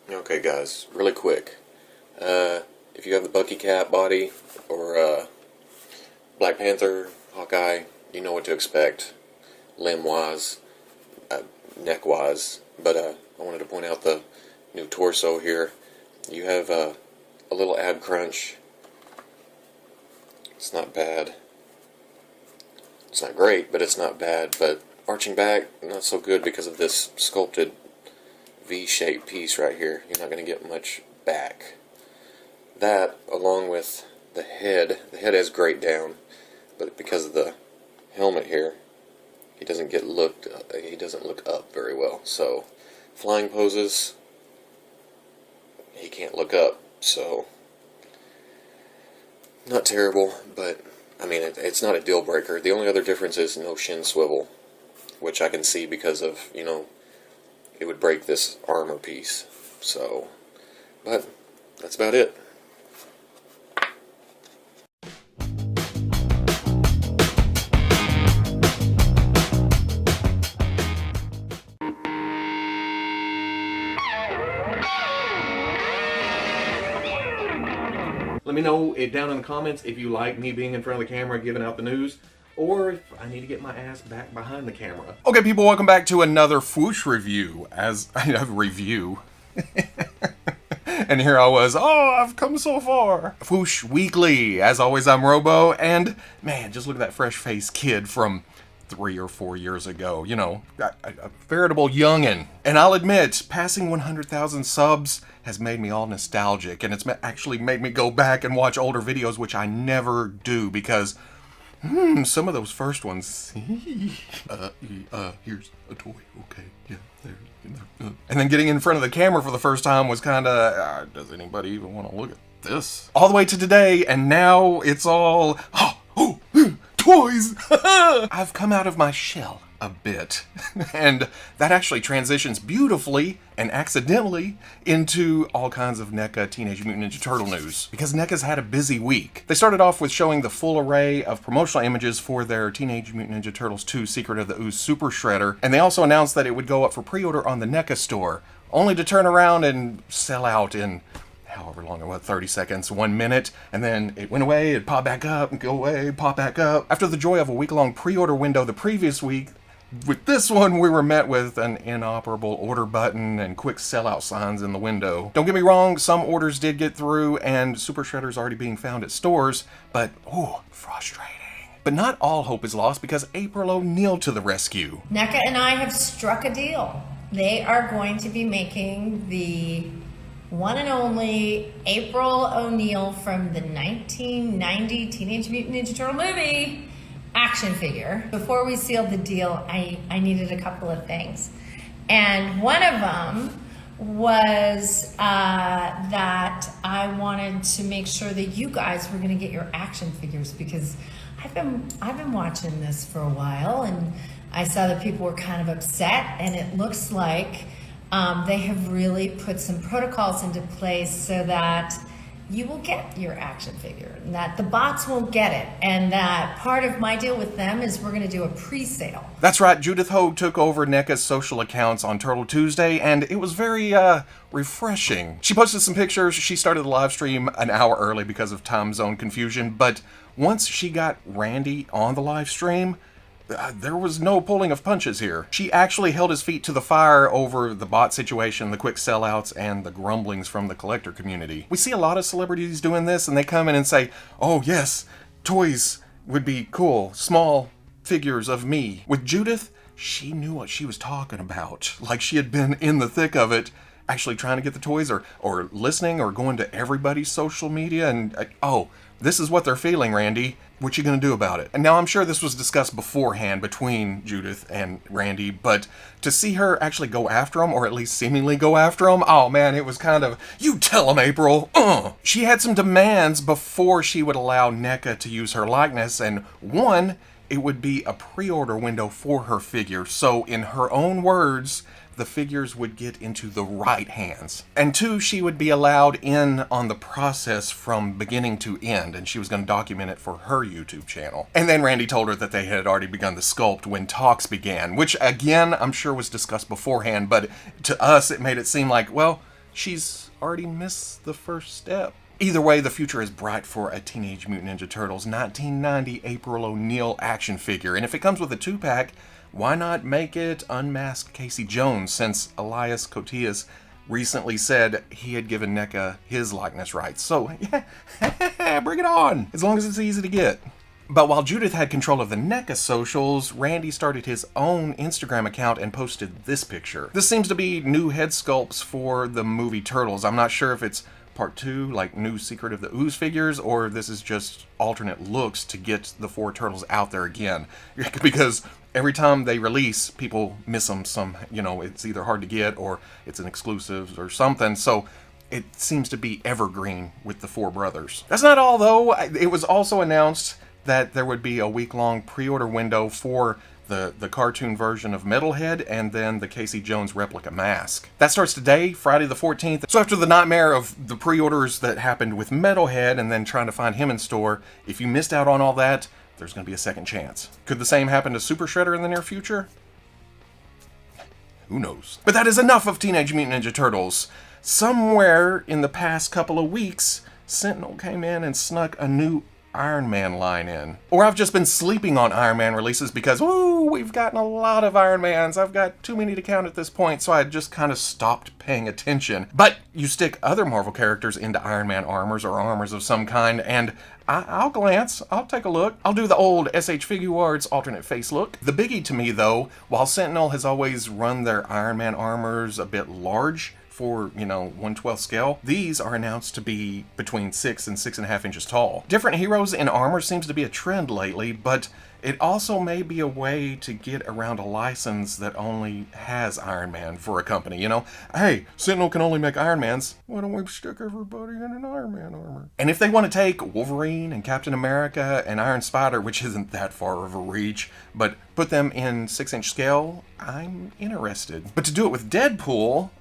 Okay guys, really quick. If you have the Bucky Cat body, or Black Panther, Hawkeye, you know what to expect, limb-wise, neck-wise. But I wanted to point out the new torso here. You have a little ab crunch. It's not bad. It's not great, but it's not bad. But arching back, not so good because of this sculpted V-shaped piece right here. You're not going to get much back. That, along with the head has grayed down, but because of the helmet here, he doesn't look up very well. So, flying poses, he can't look up. So, not terrible, but I mean, it's not a deal breaker. The only other difference is no shin swivel, which I can see because of, you know, it would break this armor piece. So, but that's about it. Let me know it down in the comments if you like me being in front of the camera giving out the news, or if I need to get my ass back behind the camera. Okay, people, welcome back to another Fwoosh review. Review. And here I was, I've come so far. Fwoosh Weekly. As always, I'm Robo, and man, just look at that fresh-faced kid from 3 or 4 years ago. You know, a veritable youngin'. And I'll admit, passing 100,000 subs has made me all nostalgic, and it's actually made me go back and watch older videos, which I never do, because some of those first ones, here's a toy, okay, yeah, there. And then getting in front of the camera for the first time was kind of, does anybody even want to look at this? All the way to today, and now it's all, toys! I've come out of my shell a bit, and that actually transitions beautifully and accidentally into all kinds of NECA Teenage Mutant Ninja Turtle news, because NECA's had a busy week. They started off with showing the full array of promotional images for their Teenage Mutant Ninja Turtles 2 Secret of the Ooze Super Shredder, and they also announced that it would go up for pre-order on the NECA store, only to turn around and sell out in however long it was, 30 seconds, 1 minute, and then it went away, it popped back up, and go away, pop back up. After the joy of a week-long pre-order window the previous week, with this one, we were met with an inoperable order button and quick sellout signs in the window. Don't get me wrong, some orders did get through, and Super Shredder's already being found at stores, but, frustrating. But not all hope is lost, because April O'Neil to the rescue. NECA and I have struck a deal. They are going to be making the one and only April O'Neil from the 1990 Teenage Mutant Ninja Turtle movie action figure. Before we sealed the deal, I needed a couple of things. And one of them was that I wanted to make sure that you guys were gonna get your action figures, because I've been watching this for a while, and I saw that people were kind of upset, and it looks like they have really put some protocols into place so that you will get your action figure, and that the bots won't get it, and that part of my deal with them is we're going to do a pre-sale. That's right, Judith Hogue took over NECA's social accounts on Turtle Tuesday, and it was very, refreshing. She posted some pictures. She started the live stream an hour early because of time zone confusion, but once she got Randy on the live stream, there was no pulling of punches here. She actually held his feet to the fire over the bot situation, the quick sellouts, and the grumblings from the collector community. We see a lot of celebrities doing this, and they come in and say, oh yes, toys would be cool, small figures of me. With Judith, she knew what she was talking about. Like she had been in the thick of it, actually trying to get the toys, or listening, or going to everybody's social media, and this is what they're feeling, Randy. What you gonna do about it? And now I'm sure this was discussed beforehand between Judith and Randy, but to see her actually go after him, or at least seemingly go after him, oh man, it was kind of, you tell him, April. She had some demands before she would allow NECA to use her likeness, and one, it would be a pre-order window for her figure, so in her own words, the figures would get into the right hands. And two, she would be allowed in on the process from beginning to end, and she was going to document it for her YouTube channel. And then Randy told her that they had already begun the sculpt when talks began, which again, I'm sure was discussed beforehand, but to us, it made it seem like, well, she's already missed the first step. Either way, the future is bright for a Teenage Mutant Ninja Turtles 1990 April O'Neil action figure. And if it comes with a 2-pack, why not make it Unmasked Casey Jones, since Elias Koteas recently said he had given NECA his likeness rights. So, yeah, bring it on, as long as it's easy to get. But while Judith had control of the NECA socials, Randy started his own Instagram account and posted this picture. This seems to be new head sculpts for the movie Turtles. I'm not sure if it's part 2, like new Secret of the Ooze figures, or this is just alternate looks to get the 4 Turtles out there again. Because every time they release, people miss them some, it's either hard to get or it's an exclusive or something. So it seems to be evergreen with the 4 brothers. That's not all though. It was also announced that there would be a week-long pre-order window for the cartoon version of Metalhead and then the Casey Jones replica mask. That starts today, Friday the 14th. So after the nightmare of the pre-orders that happened with Metalhead and then trying to find him in store, if you missed out on all that, there's going to be a second chance. Could the same happen to Super Shredder in the near future? Who knows? But that is enough of Teenage Mutant Ninja Turtles. Somewhere in the past couple of weeks, Sentinel came in and snuck a new Iron Man line in. Or I've just been sleeping on Iron Man releases because, we've gotten a lot of Iron Mans. I've got too many to count at this point, so I just kind of stopped paying attention. But you stick other Marvel characters into Iron Man armors or armors of some kind, and I'll glance, I'll take a look. I'll do the old SH Figuarts alternate face look. The biggie to me though, while Sentinel has always run their Iron Man armors a bit large, for, 1/12 scale, these are announced to be between 6 and 6.5 inches tall. Different heroes in armor seems to be a trend lately, but it also may be a way to get around a license that only has Iron Man for a company, Hey, Sentinel can only make Iron Mans. Why don't we stick everybody in an Iron Man armor? And if they want to take Wolverine and Captain America and Iron Spider, which isn't that far of a reach, but put them in 6-inch scale, I'm interested. But to do it with Deadpool,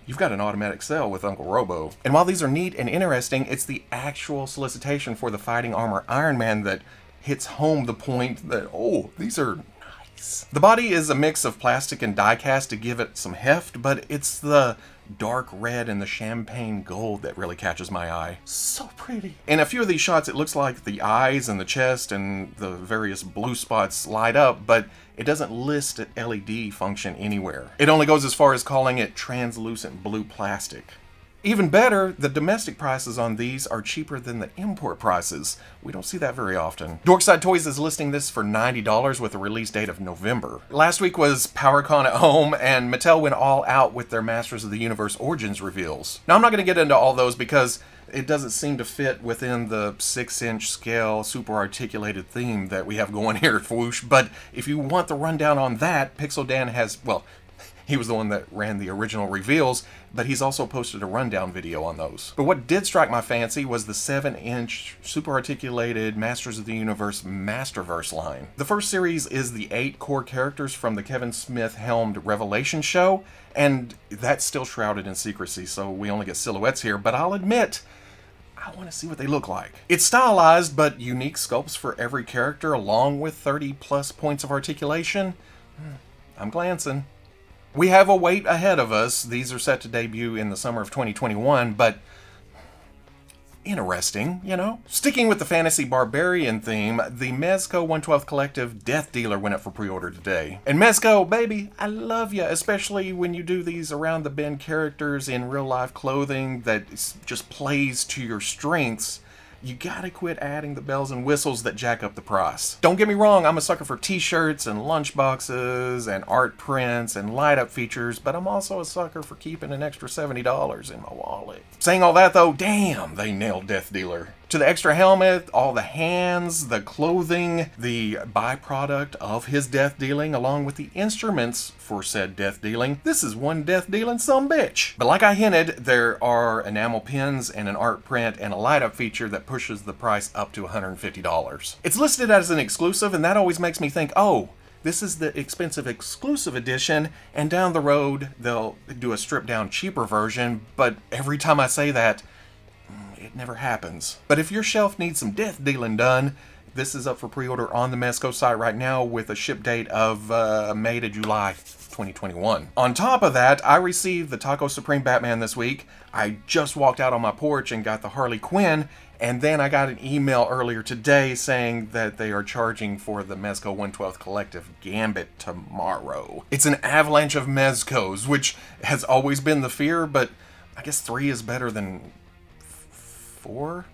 you've got an automatic sell with Uncle Robo. And while these are neat and interesting, it's the actual solicitation for the Fighting Armor Iron Man that hits home the point that, these are nice. The body is a mix of plastic and die-cast to give it some heft, but it's the dark red and the champagne gold that really catches my eye. So pretty. In a few of these shots, it looks like the eyes and the chest and the various blue spots light up, but it doesn't list an LED function anywhere. It only goes as far as calling it translucent blue plastic. Even better, the domestic prices on these are cheaper than the import prices. We don't see that very often. Dorkside Toys is listing this for $90 with a release date of November. Last week was PowerCon at home, and Mattel went all out with their Masters of the Universe Origins reveals. Now, I'm not going to get into all those because it doesn't seem to fit within the 6-inch scale, super articulated theme that we have going here at Fwoosh, but if you want the rundown on that, Pixel Dan has, he was the one that ran the original reveals, but he's also posted a rundown video on those. But what did strike my fancy was the 7-inch super articulated Masters of the Universe Masterverse line. The first series is the 8 core characters from the Kevin Smith helmed Revelation show, and that's still shrouded in secrecy, so we only get silhouettes here, but I'll admit, I want to see what they look like. It's stylized, but unique sculpts for every character, along with 30 plus points of articulation. I'm glancing. We have a wait ahead of us. These are set to debut in the summer of 2021, but interesting, Sticking with the fantasy barbarian theme, the Mezco 1/12 Collective Death Dealer went up for pre-order today. And Mezco, baby, I love ya, especially when you do these around the bend characters in real life clothing that just plays to your strengths. You gotta quit adding the bells and whistles that jack up the price. Don't get me wrong, I'm a sucker for t-shirts and lunchboxes and art prints and light-up features, but I'm also a sucker for keeping an extra $70 in my wallet. Saying all that though, damn, they nailed Death Dealer. To the extra helmet, all the hands, the clothing, the byproduct of his death dealing, along with the instruments for said death dealing, this is one death dealing sumbitch. But like I hinted, there are enamel pins and an art print and a light-up feature that pushes the price up to $150. It's listed as an exclusive, and that always makes me think, this is the expensive exclusive edition, and down the road they'll do a stripped-down cheaper version, but every time I say that, it never happens. But if your shelf needs some death dealing done, This is up for pre-order on the Mezco site right now with a ship date of May to July 2021. On top of that, I received the Taco Supreme Batman this week. I just walked out on my porch and got the Harley Quinn, and then I got an email earlier today saying that they are charging for the Mezco 1/12 Collective Gambit tomorrow. It's an avalanche of Mezcos, which has always been the fear, but I guess 3 is better than 4?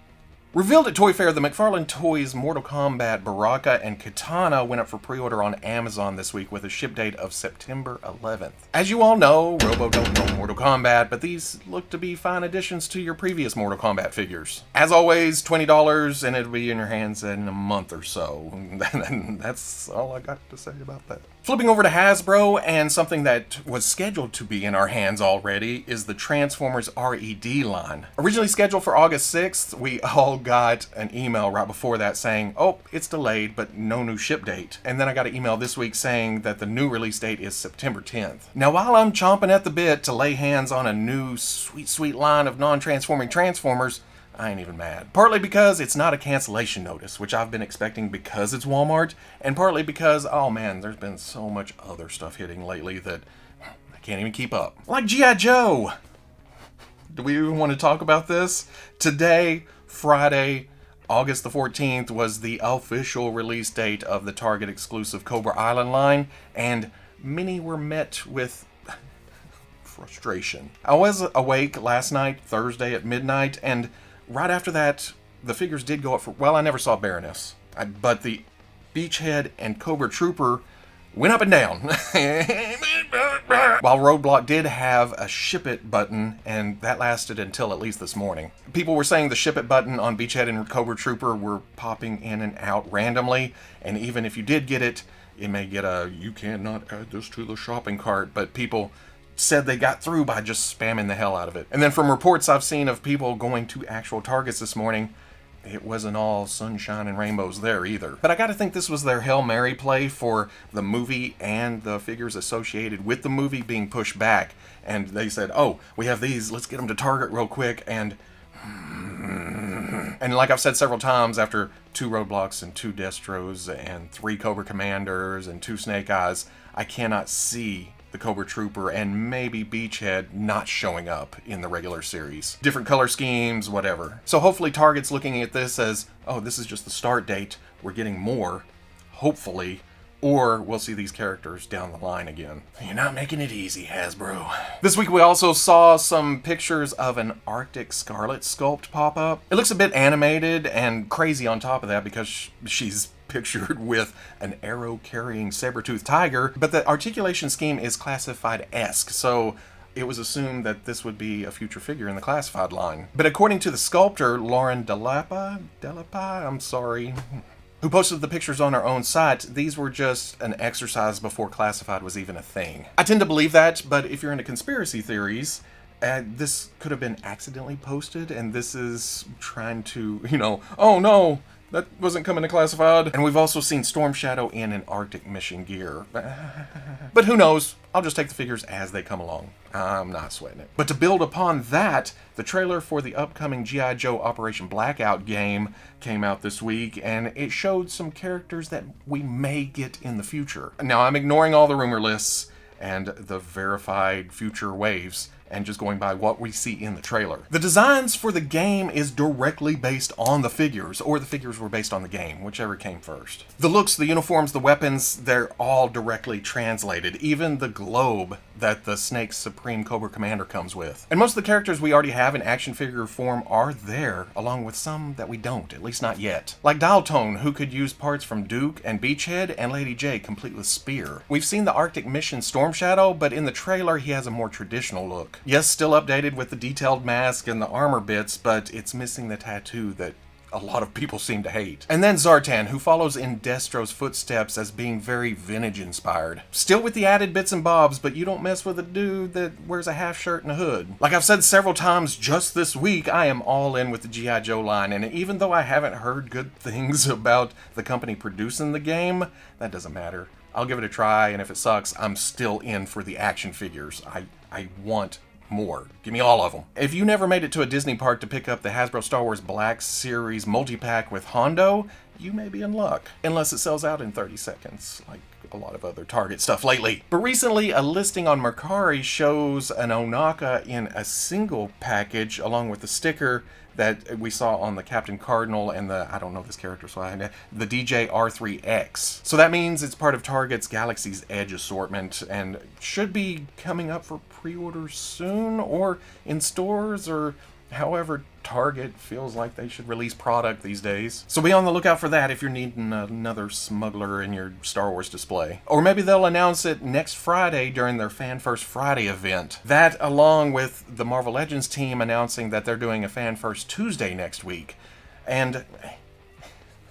Revealed at Toy Fair, the McFarlane Toys Mortal Kombat Baraka and Katana went up for pre-order on Amazon this week with a ship date of September 11th. As you all know, Robo don't know Mortal Kombat, but these look to be fine additions to your previous Mortal Kombat figures. As always, $20 and it'll be in your hands in a month or so. And that's all I got to say about that. Flipping over to Hasbro, and something that was scheduled to be in our hands already is the Transformers R.E.D. line. Originally scheduled for August 6th, we all got an email right before that saying, oh, it's delayed, but no new ship date. And then I got an email this week saying that the new release date is September 10th. Now, while I'm chomping at the bit to lay hands on a new sweet, sweet line of non-transforming Transformers, I ain't even mad. Partly because it's not a cancellation notice, which I've been expecting because it's Walmart, and partly because, oh man, there's been so much other stuff hitting lately that I can't even keep up. Like G.I.Joe! Do we even want to talk about this? Today, Friday, August the 14th, was the official release date of the Target exclusive Cobra Island line, and many were met with frustration. I was awake last night, Thursday at midnight, and right after that, the figures did go up for, well, I never saw Baroness, but the Beachhead and Cobra Trooper went up and down. While Roadblock did have a ship it button, and that lasted until at least this morning. People were saying the ship it button on Beachhead and Cobra Trooper were popping in and out randomly, and even if you did get it, it may get a, you cannot add this to the shopping cart, but people said they got through by just spamming the hell out of it. And then from reports I've seen of people going to actual Targets this morning, it wasn't all sunshine and rainbows there either. But I gotta think this was their Hail Mary play for the movie and the figures associated with the movie being pushed back. And they said, oh, we have these, let's get them to Target real quick. And like I've said several times, after 2 Roadblocks and 2 Destros and 3 Cobra Commanders and 2 Snake Eyes, I cannot see the Cobra Trooper and maybe Beachhead not showing up in the regular series. Different color schemes, whatever. So hopefully Target's looking at this as, oh, this is just the start date, we're getting more, hopefully, or we'll see these characters down the line again. You're not making it easy, Hasbro. This week we also saw some pictures of an Arctic Scarlett sculpt pop up. It looks a bit animated and crazy on top of that because she's pictured with an arrow-carrying saber-toothed tiger, but the articulation scheme is classified-esque, so it was assumed that this would be a future figure in the classified line. But according to the sculptor, Lauren Delapa, I'm sorry, who posted the pictures on her own site, these were just an exercise before classified was even a thing. I tend to believe that, but if you're into conspiracy theories, this could have been accidentally posted, and this is trying to, oh no, that wasn't coming to classified. And we've also seen Storm Shadow in an Arctic mission gear. But who knows? I'll just take the figures as they come along. I'm not sweating it. But to build upon that, the trailer for the upcoming G.I.Joe Operation Blackout game came out this week, and it showed some characters that we may get in the future. Now, I'm ignoring all the rumor lists and the verified future waves, and just going by what we see in the trailer. The designs for the game is directly based on the figures, or the figures were based on the game, whichever came first. The looks, the uniforms, the weapons, they're all directly translated, even the globe that the Snake's Supreme Cobra Commander comes with. And most of the characters we already have in action figure form are there, along with some that we don't, at least not yet. Like Dialtone, who could use parts from Duke and Beachhead, and Lady J complete with Spear. We've seen the Arctic Mission Storm Shadow, but in the trailer he has a more traditional look. Yes, still updated with the detailed mask and the armor bits, but it's missing the tattoo that a lot of people seem to hate. And then Zartan, who follows in Destro's footsteps as being very vintage inspired. Still with the added bits and bobs, but you don't mess with a dude that wears a half shirt and a hood. Like I've said several times just this week, I am all in with the G.I. Joe line, and even though I haven't heard good things about the company producing the game, that doesn't matter. I'll give it a try, and if it sucks, I'm still in for the action figures. I want more. Give me all of them. If you never made it to a Disney park to pick up the Hasbro Star Wars Black Series multi-pack with Hondo, you may be in luck. Unless it sells out in 30 seconds, like a lot of other Target stuff lately. But recently, a listing on Mercari shows an Onaka in a single package along with the sticker that we saw on the Captain Cardinal and the, I don't know this character, so the DJ R3X. So that means it's part of Target's Galaxy's Edge assortment and should be coming up for pre-order soon or in stores or however Target feels like they should release product these days. So be on the lookout for that if you're needing another smuggler in your Star Wars display. Or maybe they'll announce it next Friday during their Fan First Friday event. That along with the Marvel Legends team announcing that they're doing a Fan First Tuesday next week. And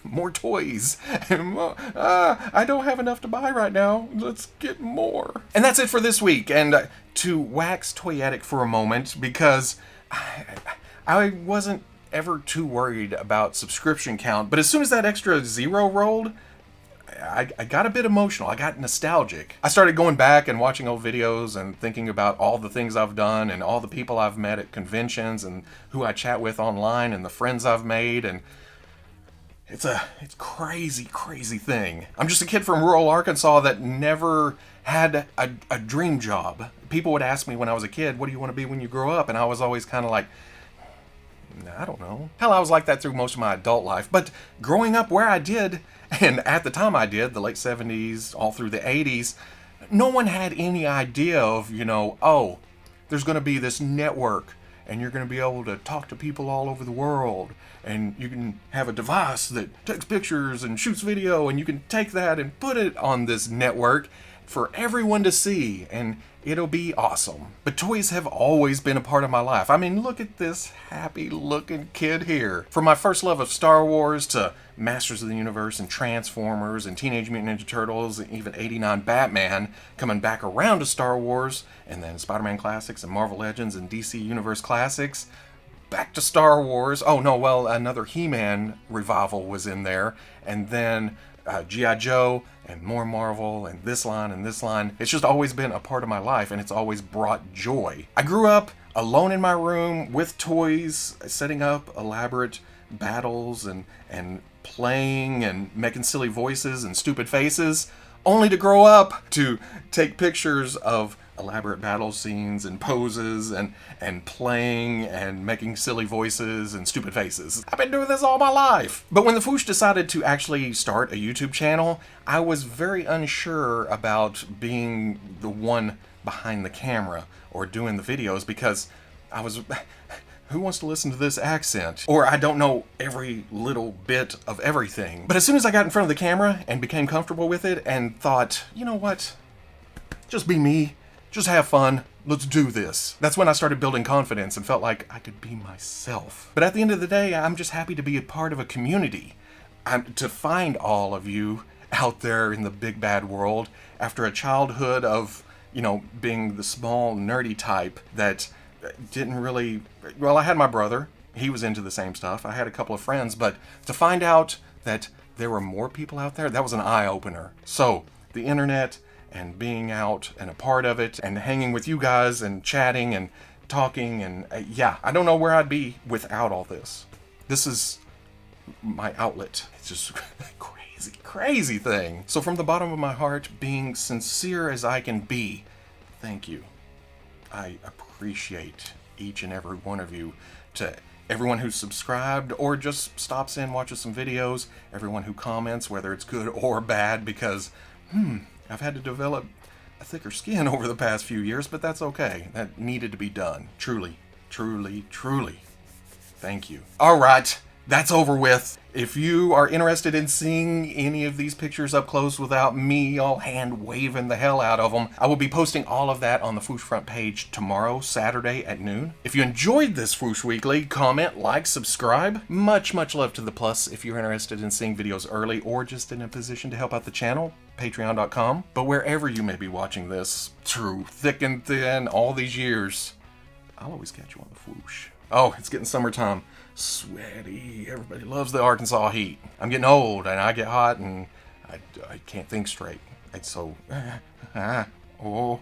more toys. I don't have enough to buy right now. Let's get more. And that's it for this week. And to wax toyetic for a moment, because I wasn't ever too worried about subscription count, but as soon as that extra 0 rolled, I got a bit emotional. I got nostalgic. I started going back and watching old videos and thinking about all the things I've done and all the people I've met at conventions and who I chat with online and the friends I've made, and it's crazy thing. I'm just a kid from rural Arkansas that never had a dream job. People would ask me when I was a kid, what do you want to be when you grow up? And I was always kind of like, I don't know. Hell, I was like that through most of my adult life. But growing up where I did, and at the time I did, the late 70s, all through the 80s, no one had any idea of, oh, there's going to be this network, and you're going to be able to talk to people all over the world, and you can have a device that takes pictures and shoots video, and you can take that and put it on this network for everyone to see, and it'll be awesome. But toys have always been a part of my life. I mean, look at this happy-looking kid here. From my first love of Star Wars to Masters of the Universe and Transformers and Teenage Mutant Ninja Turtles and even '89 Batman, coming back around to Star Wars, and then Spider-Man Classics and Marvel Legends and DC Universe Classics, back to Star Wars. Oh no, well, another He-Man revival was in there, and then G.I. Joe, and more Marvel, and this line and this line. It's just always been a part of my life, and it's always brought joy. I grew up alone in my room with toys, setting up elaborate battles and playing and making silly voices and stupid faces, only to grow up to take pictures of elaborate battle scenes and poses and playing and making silly voices and stupid faces. I've been doing this all my life. But when the Fwoosh decided to actually start a YouTube channel, I was very unsure about being the one behind the camera or doing the videos because I was... Who wants to listen to this accent? Or I don't know every little bit of everything. But as soon as I got in front of the camera and became comfortable with it and thought, you know what? Just be me. Just have fun. Let's do this. That's when I started building confidence and felt like I could be myself. But at the end of the day, I'm just happy to be a part of a community. To find all of you out there in the big bad world after a childhood of, being the small nerdy type that didn't really... Well, I had my brother. He was into the same stuff. I had a couple of friends, but to find out that there were more people out there, that was an eye-opener. So, the internet and being out and a part of it and hanging with you guys and chatting and talking and I don't know where I'd be without all this. This is my outlet. It's just crazy thing. So from the bottom of my heart, being sincere as I can be, thank you. I appreciate each and every one of you. To everyone who's subscribed or just stops in, watches some videos, everyone who comments, whether it's good or bad, because I've had to develop a thicker skin over the past few years, but that's okay. That needed to be done. Truly. Thank you. All right, that's over with. If you are interested in seeing any of these pictures up close without me all hand waving the hell out of them, I will be posting all of that on the Fwoosh front page tomorrow, Saturday at noon. If you enjoyed this Fwoosh Weekly, comment, like, subscribe. Much love to the plus if you're interested in seeing videos early or just in a position to help out the channel. Patreon.com. But wherever you may be watching this, through thick and thin, all these years, I'll always catch you on the Fwoosh. Oh, it's getting summertime. Sweaty. Everybody loves the Arkansas heat. I'm getting old and I get hot and I can't think straight. It's so... oh...